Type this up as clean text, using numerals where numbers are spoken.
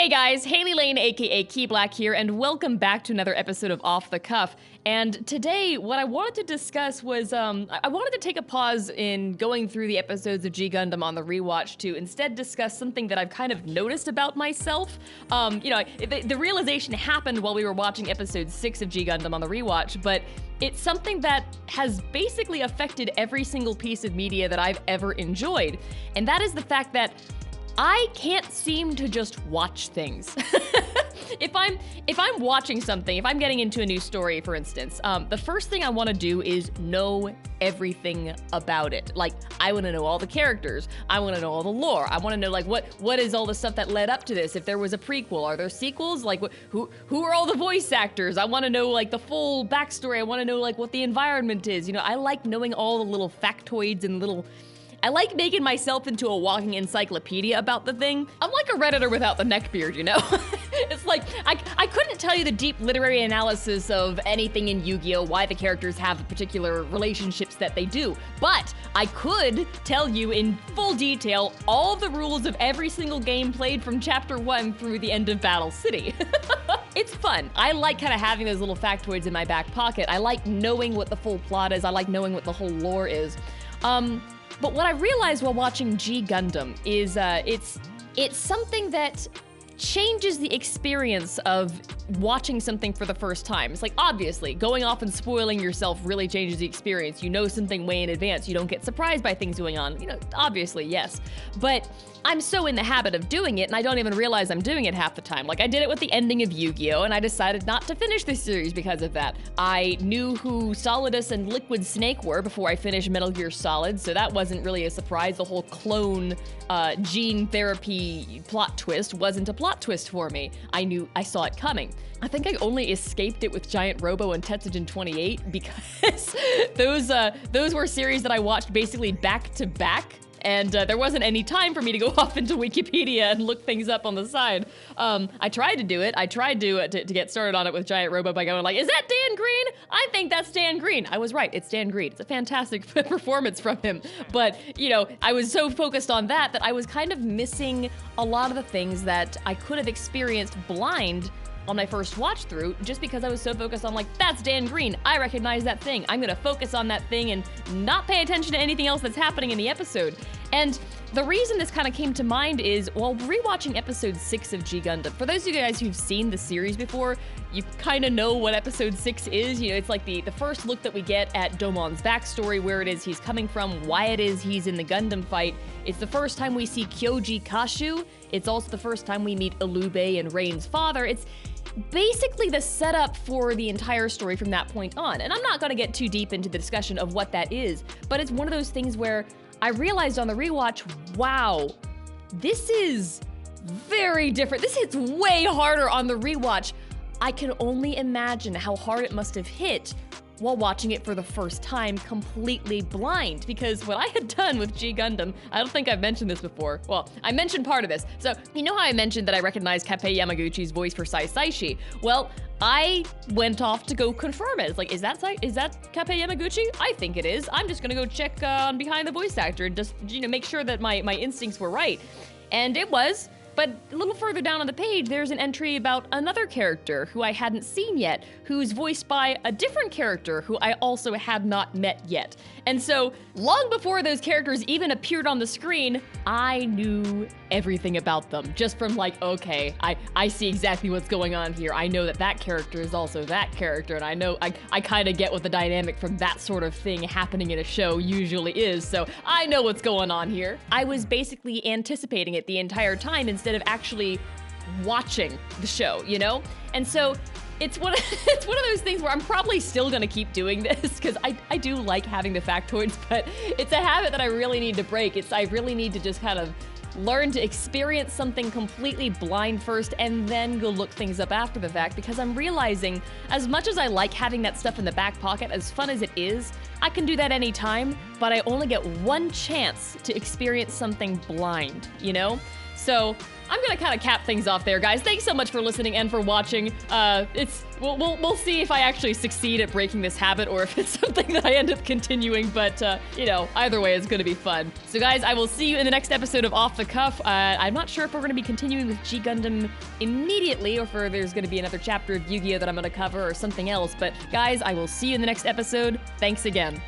Hey guys, Hailey, Lain, aka Key Black here, and welcome back to another episode of Off the Cuff. And today, what I wanted to discuss was, I wanted to take a pause in going through the episodes of G Gundam on the rewatch to instead discuss something that I've kind of noticed about myself. The realization happened while we were watching episode 6 of G Gundam on the rewatch, but it's something that has basically affected every single piece of media that I've ever enjoyed. And that is the fact that I can't seem to just watch things. If I'm watching something, if I'm getting into a new story, for instance, the first thing I want to do is know everything about it. Like, I want to know all the characters. I want to know all the lore. I want to know, like, what is all the stuff that led up to this? If there was a prequel, are there sequels? Like, who are all the voice actors? I want to know, like, the full backstory. I want to know, like, what the environment is. You know, I like knowing all the little factoids and I like making myself into a walking encyclopedia about the thing. I'm like a Redditor without the neckbeard, you know? It's like, I couldn't tell you the deep literary analysis of anything in Yu-Gi-Oh! Why the characters have the particular relationships that they do, but I could tell you in full detail all the rules of every single game played from Chapter 1 through the end of Battle City. It's fun. I like kind of having those little factoids in my back pocket. I like knowing what the full plot is. I like knowing what the whole lore is. But what I realized while watching G Gundam is it's something that changes the experience of watching something for the first time. It's like, obviously, going off and spoiling yourself really changes the experience. You know something way in advance. You don't get surprised by things going on. You know, obviously, yes. But I'm so in the habit of doing it, and I don't even realize I'm doing it half the time. Like, I did it with the ending of Yu-Gi-Oh!, and I decided not to finish this series because of that. I knew who Solidus and Liquid Snake were before I finished Metal Gear Solid, so that wasn't really a surprise. The whole clone gene therapy plot twist wasn't a plot twist for me. I saw it coming. I think I only escaped it with Giant Robo and Tetsujin 28 because those were series that I watched basically back to back. And there wasn't any time for me to go off into Wikipedia and look things up on the side. I tried to do it. I tried to get started on it with Giant Robo by going like, is that Dan Green? I think that's Dan Green. I was right, it's Dan Green. It's a fantastic performance from him. But, you know, I was so focused on that I was kind of missing a lot of the things that I could have experienced blind on my first watch through, just because I was so focused on like, that's Dan Green, I recognize that thing, I'm gonna focus on that thing and not pay attention to anything else that's happening in the episode. And the reason this kind of came to mind is, while rewatching episode 6 of G Gundam, for those of you guys who've seen the series before, you kind of know what episode 6 is. You know, it's like the first look that we get at Domon's backstory, where it is he's coming from, why it is he's in the Gundam fight. It's the first time we see Kyoji Kashu. It's also the first time we meet Alube and Rain's father. It's basically the setup for the entire story from that point on. And I'm not going to get too deep into the discussion of what that is, but it's one of those things where I realized on the rewatch, wow, this is very different. This hits way harder on the rewatch. I can only imagine how hard it must have hit while watching it for the first time completely blind, because what I had done with G Gundam, I don't think I've mentioned this before. Well, I mentioned part of this. So, you know how I mentioned that I recognized Kappei Yamaguchi's voice for Sai Saishi? Well, I went off to go confirm it. It's like, is that Kappei Yamaguchi? I think it is. I'm just gonna go check on behind the voice actor and just, you know, make sure that my instincts were right. And it was. But a little further down on the page, there's an entry about another character who I hadn't seen yet, who's voiced by a different character who I also had not met yet. And so, long before those characters even appeared on the screen, I knew everything about them. Just from like, okay, I see exactly what's going on here. I know that that character is also that character, and I know, I kind of get what the dynamic from that sort of thing happening in a show usually is, so I know what's going on here. I was basically anticipating it the entire time instead of actually watching the show, you know? And so it's one of those things where I'm probably still gonna keep doing this because I do like having the factoids, but it's a habit that I really need to break. I really need to just kind of learn to experience something completely blind first and then go look things up after the fact, because I'm realizing, as much as I like having that stuff in the back pocket, as fun as it is, I can do that anytime, but I only get one chance to experience something blind, you know? So I'm gonna kind of cap things off there, guys. Thanks so much for listening and for watching. We'll see if I actually succeed at breaking this habit or if it's something that I end up continuing, but you know, either way, it's gonna be fun. So guys, I will see you in the next episode of Off the Cuff. I'm not sure if we're gonna be continuing with G Gundam immediately or if there's gonna be another chapter of Yu-Gi-Oh that I'm gonna cover or something else, but guys, I will see you in the next episode. Thanks again.